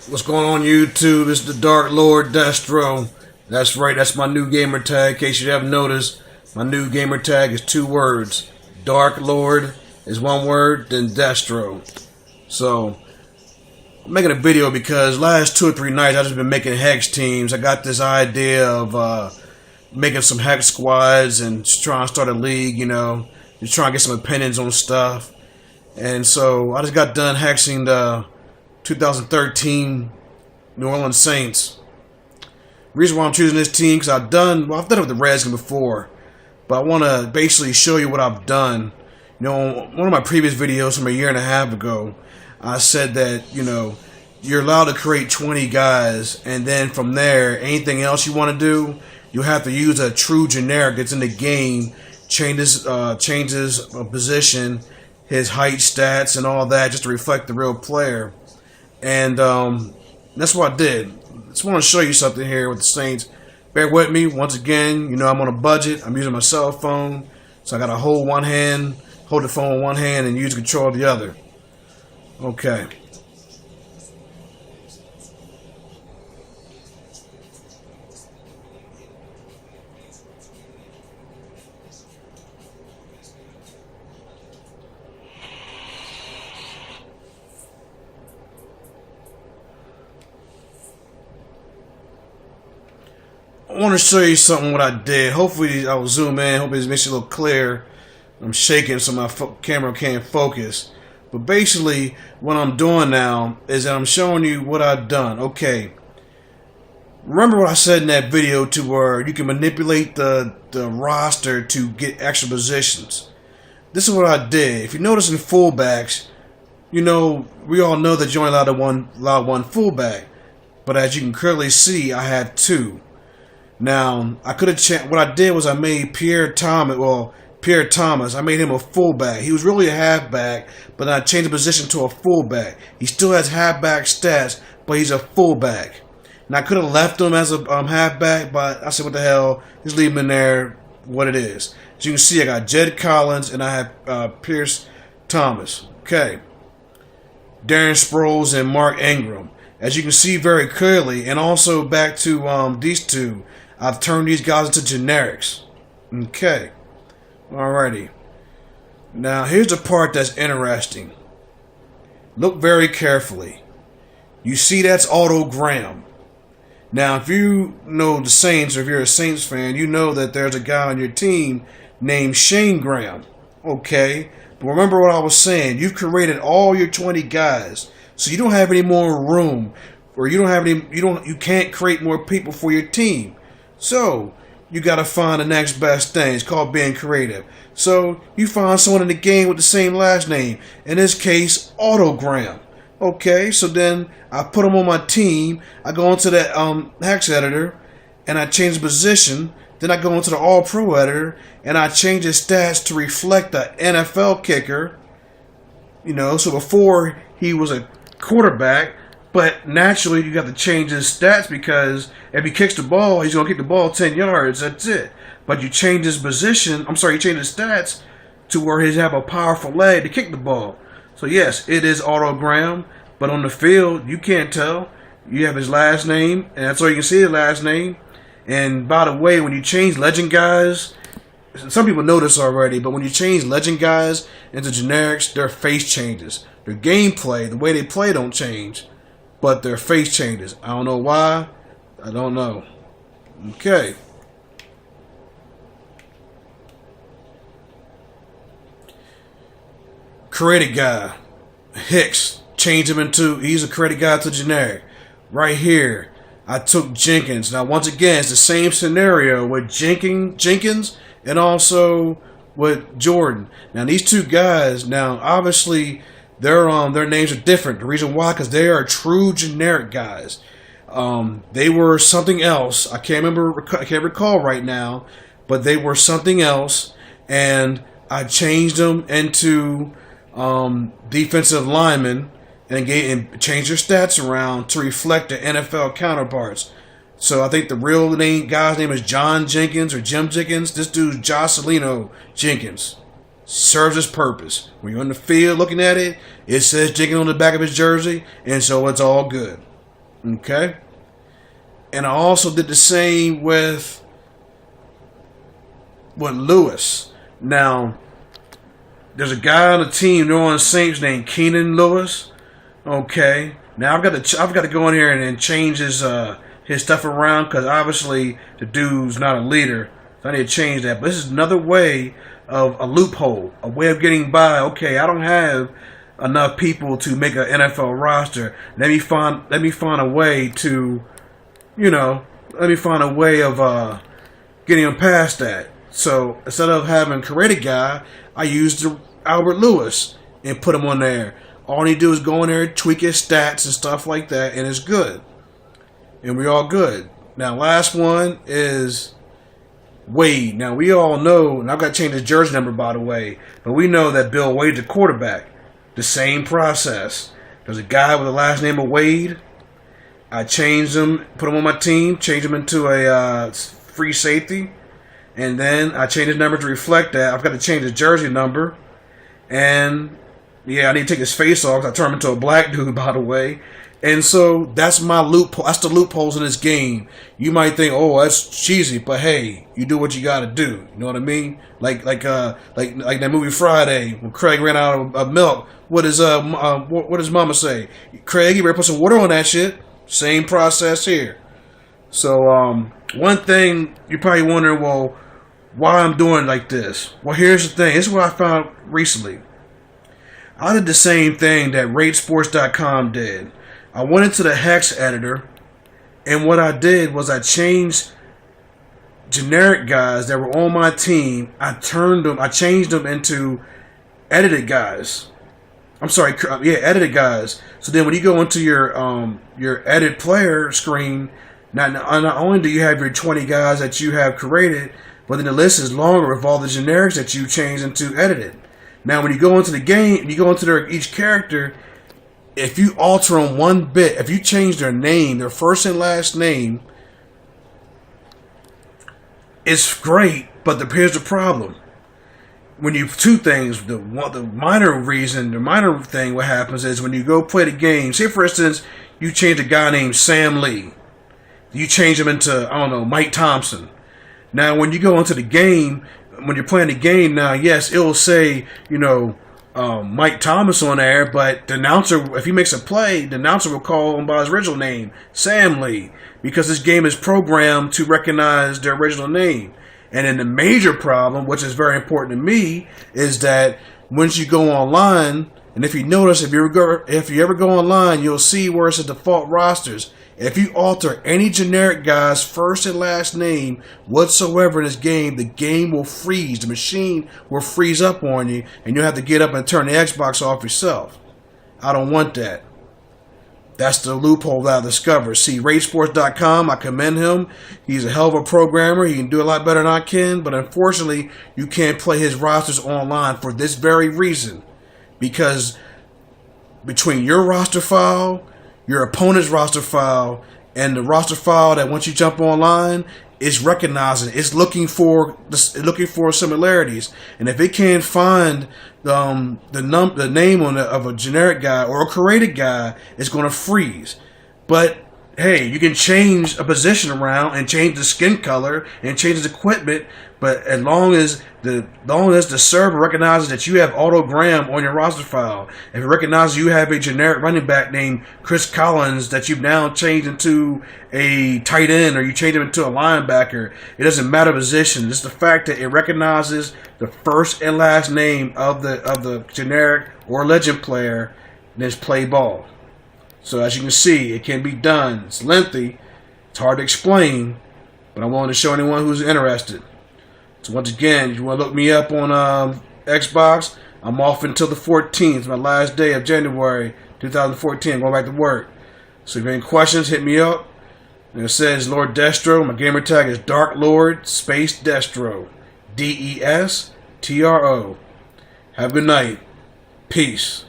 What's going on YouTube? It's the Dark Lord Destro. That's right, that's my new gamer tag. In case you haven't noticed, my new gamer tag is 2 words. Dark Lord is 1 word, then Destro. So, I'm making a video because last 2 or 3 nights I've just been making hex teams. I got this idea of making some hex squads and just trying to start a league, just trying to get some opinions on stuff. And so, I just got done hexing the 2013 New Orleans Saints. Reason why I'm choosing this team because I've done it with the Redskins before, but I want to basically show you what I've done. One of my previous videos from a year and a half ago, I said that you're allowed to create 20 guys, and then from there, anything else you want to do, you have to use a true generic that's in the game, changes position, his height, stats, and all that, just to reflect the real player. And that's what I did. Just want to show you something here with the Saints. Bear with me. Once again, I'm on a budget. I'm using my cell phone. So I got to hold the phone with one hand and use the control of the other. Okay. I want to show you something what I did. Hopefully I will zoom in. Hopefully this makes it a little clear. I'm shaking so my camera can't focus. But basically what I'm doing now is that I'm showing you what I've done. Okay. Remember what I said in that video to where you can manipulate the roster to get extra positions. This is what I did. If you notice in fullbacks, we all know that you're only allowed one fullback. But as you can clearly see, I have 2. Now, I could have what I did was I made Pierre Thomas, I made him a fullback. He was really a halfback, but I changed the position to a fullback. He still has halfback stats, but he's a fullback. And I could have left him as a halfback, but I said, what the hell, just leave him in there, what it is. As you can see, I got Jed Collins, and I have Pierce Thomas. Okay. Darren Sproles and Mark Ingram. As you can see very clearly, and also back to these two, I've turned these guys into generics. Okay. Alrighty. Now, here's the part that's interesting. Look very carefully. You see that's Otto Graham. Now, if you know the Saints, or if you're a Saints fan, you know that there's a guy on your team named Shane Graham. Okay. But remember what I was saying. You've created all your 20 guys. So you don't have any more room, or you can't create more people for your team. So you got to find the next best thing. It's called being creative. So you find someone in the game with the same last name. In this case, Otto Graham. Okay, so then I put him on my team. I go into the hex editor, and I change the position. Then I go into the All Pro editor, and I change his stats to reflect the NFL kicker. So before he was a quarterback, but naturally you got to change his stats because if he kicks the ball, he's going to kick the ball 10 yards. That's it. But you change his position. You change his stats to where he's have a powerful leg to kick the ball. So yes, it is Otto Graham, but on the field you can't tell. You have his last name, and that's all you can see, his last name. And by the way, when you change legend guys, some people know this already, but when you change legend guys into generics, their face changes. Their gameplay, the way they play don't change, but their face changes. I don't know why. I don't know. Okay. Created guy. Hicks. Change him he's a created guy to generic. Right here, I took Jenkins. Now, once again, it's the same scenario with Jenkins and also with Jordan. Now, these 2 guys, obviously, their names are different. The reason why, because they are true generic guys. They were something else. I can't recall right now, but they were something else, and I changed them into defensive linemen and changed their stats around to reflect their NFL counterparts. So I think the real guy's name is John Jenkins or Jim Jenkins. This dude's Jocelino Jenkins. Serves its purpose. When you're on the field looking at it, it says Jenkins on the back of his jersey, and so it's all good. Okay? And I also did the same with Lewis. Now, there's a guy on the team, New Orleans Saints, named Keenan Lewis. Okay. Now I've got to go in here and change his stuff around, because obviously the dude's not a leader. So I need to change that. But this is another way of a loophole, a way of getting by. Okay, I don't have enough people to make an NFL roster. Let me find a way to, let me find a way of getting them past that. So instead of having create a guy, I used Albert Lewis and put him on there. All he do is go in there, tweak his stats and stuff like that, and it's good. And we're all good. Now, last one is Wade. Now, we all know, and I've got to change his jersey number, by the way, but we know that Bill Wade's the quarterback. The same process. There's a guy with the last name of Wade. I changed him, put him on my team, changed him into a free safety, and then I changed his number to reflect that. I've got to change his jersey number, and yeah, I need to take his face off, because I turned him into a black dude, by the way. And so that's my loophole. That's the loopholes in this game. You might think, oh, that's cheesy, but hey, you do what you got to do. You know what I mean? Like that movie Friday when Craig ran out of milk. What does Mama say? Craig, you better put some water on that shit. Same process here. So one thing you're probably wondering, well, why I'm doing like this? Well, here's the thing. This is what I found recently. I did the same thing that RateSports.com did. I went into the hex editor, and what I did was I changed generic guys that were on my team. I changed them into edited guys. Edited guys. So then when you go into your edit player screen, not only do you have your 20 guys that you have created, but then the list is longer with all the generics that you changed into edited. Now, when you go into the game, you go into each character, if you alter them one bit, if you change their name, their first and last name, it's great, but here's the problem. When you two things, the minor thing, what happens is when you go play the game, say for instance, you change a guy named Sam Lee. You change him into, Mike Thompson. Now, when you go into the game, when you're playing the game now, yes, it will say, Mike Thomas on there, but the announcer, if he makes a play, the announcer will call him by his original name, Sam Lee, because this game is programmed to recognize their original name. And then the major problem, which is very important to me, is that once you go online, and if you notice, if you ever go online, you'll see where it's the default rosters. If you alter any generic guy's first and last name whatsoever in this game, the game will freeze. The machine will freeze up on you, and you'll have to get up and turn the Xbox off yourself. I don't want that. That's the loophole that I discovered. See, RateSports.com, I commend him. He's a hell of a programmer. He can do a lot better than I can, but unfortunately, you can't play his rosters online for this very reason. Because between your roster file, your opponent's roster file, and the roster file that once you jump online, it's recognizing, it's looking for similarities, and if it can't find the name of a generic guy or a created guy, it's going to freeze. But hey, you can change a position around and change the skin color and change the equipment, but as long as the server recognizes that you have Otto Graham on your roster file, if it recognizes you have a generic running back named Chris Collins that you've now changed into a tight end or you change him into a linebacker, it doesn't matter position. It's the fact that it recognizes the first and last name of the generic or legend player, and it's play ball. So as you can see, it can be done. It's lengthy. It's hard to explain, but I'm willing to show anyone who's interested. So once again, if you want to look me up on Xbox, I'm off until the 14th, my last day of January 2014, going back to work. So if you have any questions, hit me up. And it says Lord Destro. My gamer tag is Dark Lord Space Destro. DESTRO. Have a good night. Peace.